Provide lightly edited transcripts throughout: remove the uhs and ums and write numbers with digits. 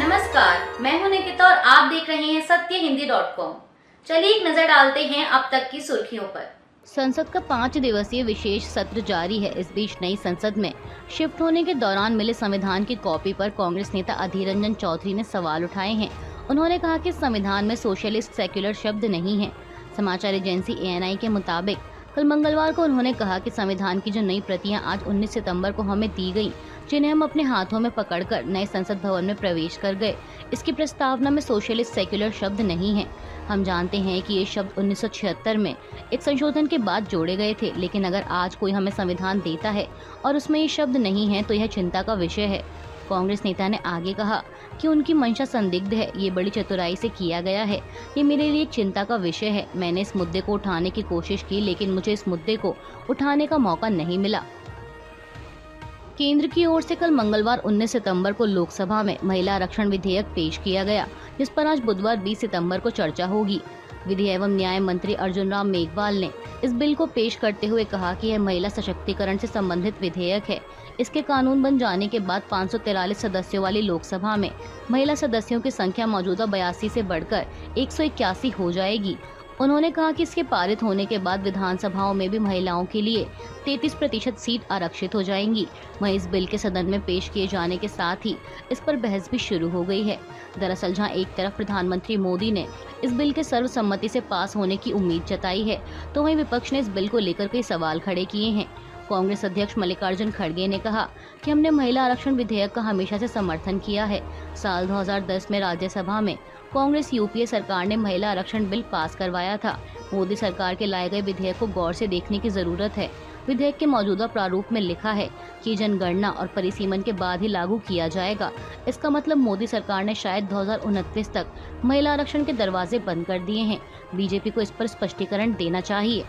नमस्कार, मैं हूं निकिता और आप देख रहे हैं सत्यहिंदी.com। चलिए एक नजर डालते हैं अब तक की सुर्खियों पर। संसद का 5 दिवसीय विशेष सत्र जारी है। इस बीच नई संसद में शिफ्ट होने के दौरान मिले संविधान की कॉपी पर कांग्रेस नेता अधीर रंजन चौधरी ने सवाल उठाए हैं। उन्होंने कहा कि संविधान में सोशलिस्ट सेक्युलर शब्द नहीं है। समाचार एजेंसी ANI के मुताबिक कल मंगलवार को उन्होंने कहा कि संविधान की जो नई प्रतियां आज 19 सितंबर को हमें दी गई, जिन्हें हम अपने हाथों में पकड़कर नए संसद भवन में प्रवेश कर गए, इसकी प्रस्तावना में सोशलिस्ट सेक्युलर शब्द नहीं है। हम जानते हैं कि ये शब्द 1976 में एक संशोधन के बाद जोड़े गए थे, लेकिन अगर आज कोई हमें संविधान देता है और उसमें ये शब्द नहीं है तो यह चिंता का विषय है। कांग्रेस नेता ने आगे कहा कि उनकी मंशा संदिग्ध है, ये बड़ी चतुराई से किया गया है, ये मेरे लिए एक चिंता का विषय है। मैंने इस मुद्दे को उठाने की कोशिश की, लेकिन मुझे इस मुद्दे को उठाने का मौका नहीं मिला। केंद्र की ओर से कल मंगलवार 19 सितंबर को लोकसभा में महिला आरक्षण विधेयक पेश किया गया, जिस पर आज बुधवार 20 सितंबर को चर्चा होगी। विधि एवं न्याय मंत्री अर्जुन राम मेघवाल ने इस बिल को पेश करते हुए कहा कि यह महिला सशक्तिकरण से संबंधित विधेयक है। इसके कानून बन जाने के बाद 543 सदस्यों वाली लोकसभा में महिला सदस्यों की संख्या मौजूदा 82 से बढ़कर 181 हो जाएगी। उन्होंने कहा कि इसके पारित होने के बाद विधानसभाओं में भी महिलाओं के लिए 33% सीट आरक्षित हो जाएंगी। वहीं इस बिल के सदन में पेश किए जाने के साथ ही इस पर बहस भी शुरू हो गई है। दरअसल जहां एक तरफ प्रधानमंत्री मोदी ने इस बिल के सर्वसम्मति से पास होने की उम्मीद जताई है, तो वहीं विपक्ष ने इस बिल को लेकर कई सवाल खड़े किए हैं। कांग्रेस अध्यक्ष मल्लिकार्जुन खड़गे ने कहा कि हमने महिला आरक्षण विधेयक का हमेशा से समर्थन किया है। साल 2010 में राज्यसभा में कांग्रेस UPA सरकार ने महिला आरक्षण बिल पास करवाया था। मोदी सरकार के लाए गए विधेयक को गौर से देखने की जरूरत है। विधेयक के मौजूदा प्रारूप में लिखा है कि जनगणना और परिसीमन के बाद ही लागू किया जाएगा। इसका मतलब मोदी सरकार ने शायद 2029 तक महिला आरक्षण के दरवाजे बंद कर दिए हैं। बीजेपी को इस पर स्पष्टीकरण देना चाहिए।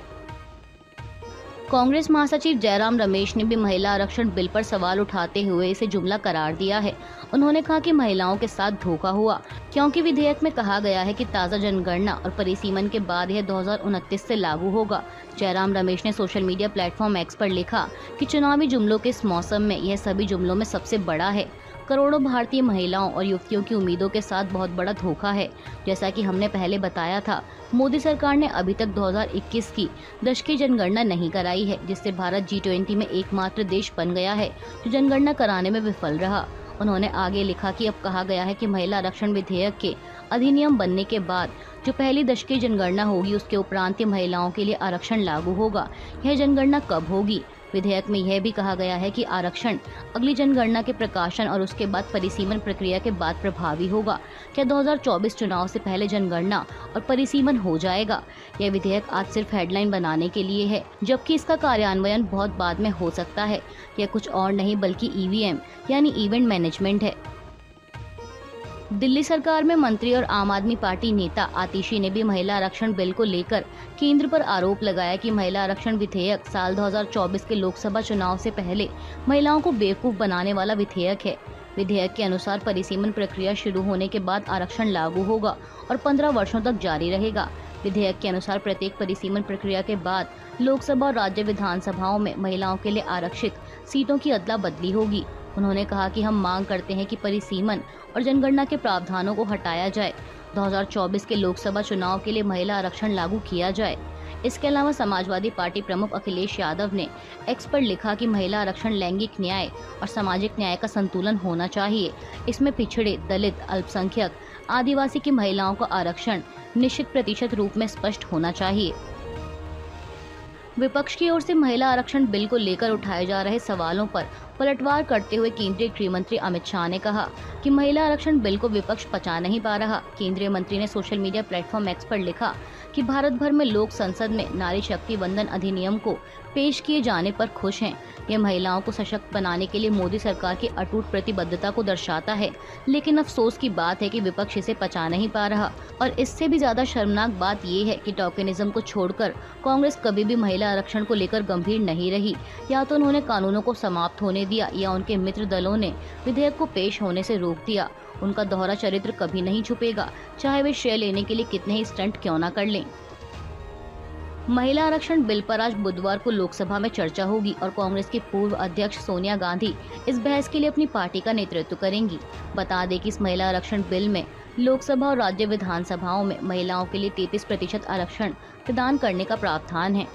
कांग्रेस महासचिव जयराम रमेश ने भी महिला आरक्षण बिल पर सवाल उठाते हुए इसे जुमला करार दिया है। उन्होंने कहा कि महिलाओं के साथ धोखा हुआ, क्योंकि विधेयक में कहा गया है कि ताज़ा जनगणना और परिसीमन के बाद यह 2029 से लागू होगा। जयराम रमेश ने सोशल मीडिया प्लेटफॉर्म X पर लिखा कि चुनावी जुमलों के इस मौसम में यह सभी जुमलों में सबसे बड़ा है। करोड़ों भारतीय महिलाओं और युवतियों की उम्मीदों के साथ बहुत बड़ा धोखा है। जैसा कि हमने पहले बताया था, मोदी सरकार ने अभी तक 2021 की दशकीय जनगणना नहीं कराई है, जिससे भारत G20 में एकमात्र देश बन गया है जो जनगणना कराने में विफल रहा। उन्होंने आगे लिखा कि अब कहा गया है कि महिला आरक्षण विधेयक के अधिनियम बनने के बाद जो पहली दशकीय जनगणना होगी, उसके उपरांत महिलाओं के लिए आरक्षण लागू होगा। यह जनगणना कब होगी? विधेयक में यह भी कहा गया है कि आरक्षण अगली जनगणना के प्रकाशन और उसके बाद परिसीमन प्रक्रिया के बाद प्रभावी होगा। क्या 2024 चुनाव से पहले जनगणना और परिसीमन हो जाएगा? यह विधेयक आज सिर्फ हेडलाइन बनाने के लिए है, जबकि इसका कार्यान्वयन बहुत बाद में हो सकता है। यह कुछ और नहीं बल्कि EVM यानी इवेंट मैनेजमेंट है। दिल्ली सरकार में मंत्री और आम आदमी पार्टी नेता आतिशी ने भी महिला आरक्षण बिल को लेकर केंद्र पर आरोप लगाया कि महिला आरक्षण विधेयक साल 2024 के लोकसभा चुनाव से पहले महिलाओं को बेवकूफ बनाने वाला विधेयक है। विधेयक के अनुसार परिसीमन प्रक्रिया शुरू होने के बाद आरक्षण लागू होगा और 15 वर्षों तक जारी रहेगा। विधेयक के अनुसार प्रत्येक परिसीमन प्रक्रिया के बाद लोकसभा और राज्य विधानसभाओं में महिलाओं के लिए आरक्षित सीटों की अदला बदली होगी। उन्होंने कहा कि हम मांग करते हैं कि परिसीमन और जनगणना के प्रावधानों को हटाया जाए। 2024 के लोकसभा चुनाव के लिए महिला आरक्षण लागू किया जाए। इसके अलावा समाजवादी पार्टी प्रमुख अखिलेश यादव ने X पर लिखा कि महिला आरक्षण लैंगिक न्याय और सामाजिक न्याय का संतुलन होना चाहिए। इसमें पिछड़े, दलित, अल्पसंख्यक, आदिवासी की महिलाओं का आरक्षण निश्चित प्रतिशत रूप में स्पष्ट होना चाहिए। विपक्ष की ओर से महिला आरक्षण बिल को लेकर उठाए जा रहे सवालों पर पलटवार करते हुए केंद्रीय गृह मंत्री अमित शाह ने कहा कि महिला आरक्षण बिल को विपक्ष पचा नहीं पा रहा। केंद्रीय मंत्री ने सोशल मीडिया प्लेटफॉर्म X पर लिखा कि भारत भर में लोग संसद में नारी शक्ति वंदन अधिनियम को पेश किए जाने पर खुश हैं। यह महिलाओं को सशक्त बनाने के लिए मोदी सरकार की अटूट प्रतिबद्धता को दर्शाता है, लेकिन अफसोस की बात है कि विपक्ष इसे पचा नहीं पा रहा। और इससे भी ज्यादा शर्मनाक बात यह है कि टोकनिज्म को छोड़कर कांग्रेस कभी भी महिला आरक्षण को लेकर गंभीर नहीं रही। या तो उन्होंने कानूनों को समाप्त होने दिया या उनके मित्र दलों ने विधेयक को पेश होने से रोक दिया। उनका दोहरा चरित्र कभी नहीं छुपेगा, चाहे वे श्रेय लेने के लिए कितने ही स्टंट क्यों न कर लें। महिला आरक्षण बिल पर आज बुधवार को लोकसभा में चर्चा होगी और कांग्रेस की पूर्व अध्यक्ष सोनिया गांधी इस बहस के लिए अपनी पार्टी का नेतृत्व करेंगी। बता दें कि इस महिला आरक्षण बिल में लोकसभा और राज्य विधानसभाओं में महिलाओं के लिए 33% आरक्षण प्रदान करने का प्रावधान है।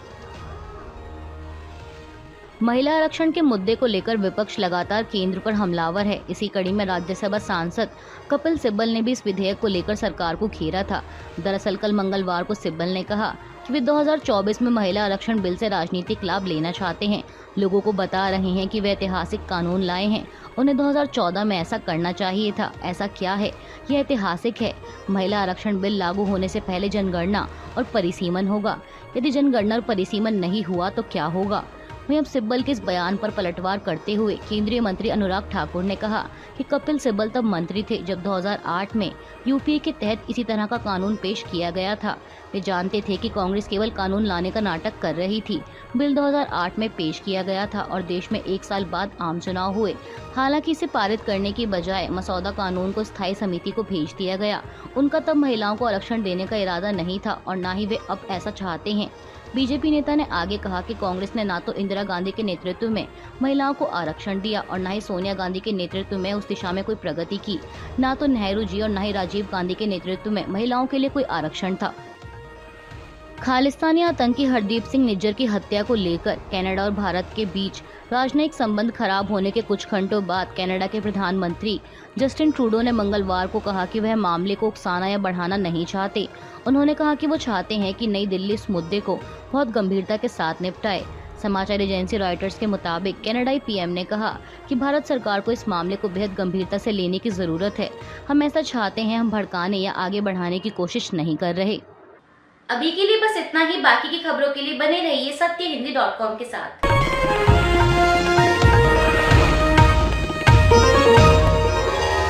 महिला आरक्षण के मुद्दे को लेकर विपक्ष लगातार केंद्र पर हमलावर है। इसी कड़ी में राज्यसभा सांसद कपिल सिब्बल ने भी इस विधेयक को लेकर सरकार को घेरा था। दरअसल कल मंगलवार को सिब्बल ने कहा कि वे 2024 में महिला आरक्षण बिल से राजनीतिक लाभ लेना चाहते हैं। लोगों को बता रहे हैं कि वे ऐतिहासिक कानून लाए हैं, उन्हें 2014 में ऐसा करना चाहिए था। ऐसा क्या है? यह ऐतिहासिक है। महिला आरक्षण बिल लागू होने से पहले जनगणना और परिसीमन होगा। यदि जनगणना और परिसीमन नहीं हुआ तो क्या होगा? वहीं अब सिब्बल के इस बयान पर पलटवार करते हुए केंद्रीय मंत्री अनुराग ठाकुर ने कहा कि कपिल सिब्बल तब मंत्री थे जब 2008 में यूपीए के तहत इसी तरह का कानून पेश किया गया था। वे जानते थे कि कांग्रेस केवल कानून लाने का नाटक कर रही थी। बिल 2008 में पेश किया गया था और देश में 1 साल बाद आम चुनाव हुए। हालांकि इसे पारित करने की बजाय मसौदा कानून को स्थायी समिति को भेज दिया गया। उनका तब महिलाओं को आरक्षण देने का इरादा नहीं था और न ही वे अब ऐसा चाहते हैं। बीजेपी नेता ने आगे कहा कि कांग्रेस ने ना तो इंदिरा गांधी के नेतृत्व में महिलाओं को आरक्षण दिया और न ही सोनिया गांधी के नेतृत्व में उस दिशा में कोई प्रगति की। ना तो नेहरू जी और न ही राजीव गांधी के नेतृत्व में महिलाओं के लिए कोई आरक्षण था। खालिस्तानी आतंकी हरदीप सिंह निज्जर की हत्या को लेकर कनाडा और भारत के बीच राजनयिक संबंध खराब होने के कुछ घंटों बाद कनाडा के प्रधानमंत्री जस्टिन ट्रूडो ने मंगलवार को कहा कि वह मामले को उकसाना या बढ़ाना नहीं चाहते। उन्होंने कहा कि वो चाहते हैं कि नई दिल्ली इस मुद्दे को बहुत गंभीरता के साथ निपटाए। समाचार एजेंसी रॉयटर्स के मुताबिक कनाडाई पीएम ने कहा कि भारत सरकार को इस मामले को बेहद गंभीरता से लेने की जरूरत है। हम ऐसा चाहते हैं, हम भड़काने या आगे बढ़ाने की कोशिश नहीं कर रहे। अभी के लिए बस इतना ही। बाकी की खबरों के लिए बने रहिए सत्यहिंदी.com के साथ।